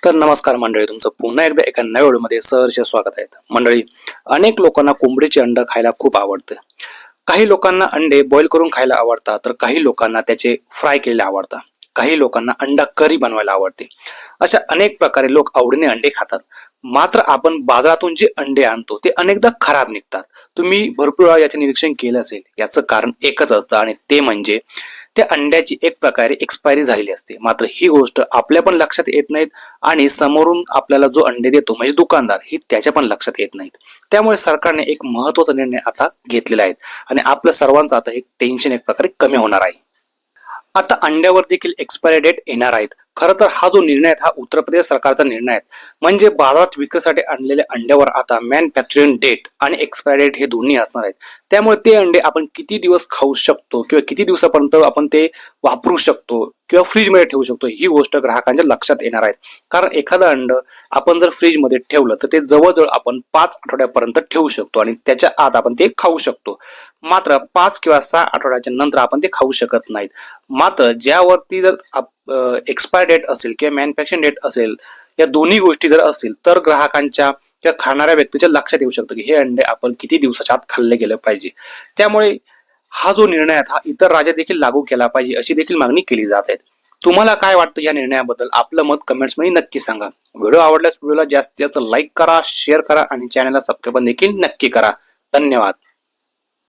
तर नमस्कार मंडळी, तुमचं पुन्हा एकदा एका नव्या व्हिडिओमध्ये सहर्ष स्वागत आहे मंडळी. अनेक लोकांना कोंबडीचे अंड खायला खूप आवडते. काही लोकांना अंडे बॉईल करून खायला आवडतात, तर काही लोकांना त्याचे फ्राय केलेले आवडतात. काही लोकांना अंडा करी बनवायला आवडते. अशा अनेक प्रकारे लोक आवडीने अंडे खातात. मात्र आपण बाजारातून जे अंडे आणतो ते अनेकदा खराब निघतात. तुम्ही भरपूर वेळा याचे निरीक्षण केलं असेल. याचं कारण एकच असतं आणि ते म्हणजे त्या अंड्याची एक प्रकारे एक्सपायरी झालेली असते. मात्र ही गोष्ट आपल्या पण लक्षात येत नाहीत आणि समोरून आपल्याला जो अंडे देतो म्हणजे दुकानदार ही त्याच्या पण लक्षात येत नाहीत. त्यामुळे सरकारने एक महत्त्वाचा निर्णय आता घेतलेला आहे आणि आपल्या सर्वांचं आता एक टेन्शन एक प्रकारे कमी होणार आहे. आता अंड्यावर देखील एक्सपायरी डेट येणार आहेत. खरं तर हा जो निर्णय आहे हा उत्तर प्रदेश सरकारचा निर्णय आहे. म्हणजे बाजारात विक्रीसाठी आणलेल्या अंड्यावर आता मॅन्युफॅक्चरिंग डेट आणि एक्सपायरी डेट हे दोन्ही असणार आहेत. त्यामुळे ते अंडे आपण किती दिवस खाऊ शकतो किंवा किती दिवसापर्यंत आपण ते वापरू शकतो किंवा फ्रीजमध्ये ठेवू शकतो ही गोष्ट ग्राहकांच्या लक्षात येणार आहे. कारण एखादं अंड आपण जर फ्रीजमध्ये ठेवलं तर ते जवळजवळ आपण 5 आठवड्यापर्यंत ठेवू शकतो आणि त्याच्या आत आपण ते खाऊ शकतो. मात्र 5 किंवा 6 आठवड्याच्या नंतर आपण ते खाऊ शकत नाहीत. मात्र ज्यावरती जर एक्सपायर डेट असेल किंवा मॅन्युफॅक्चरिंग डेट असेल, या दोन्ही गोष्टी जर असतील तर ग्राहकांच्या किंवा खाणाऱ्या व्यक्तीच्या लक्षात येऊ शकतं की हे अंडे आपण किती दिवसाच्या आत खाल्ले गेले पाहिजे. त्यामुळे हा जो निर्णय आहे हा इतर राज्यात देखील लागू केला पाहिजे अशी देखील मागणी केली जात आहे. तुम्हाला काय वाटतं या निर्णयाबद्दल? आपलं मत कमेंट्स मध्ये नक्की सांगा. व्हिडिओ आवडल्यास व्हिडिओला जास्तीत जास्त लाईक करा, शेअर करा आणि चॅनलला सबस्क्राईब देखील नक्की करा. धन्यवाद.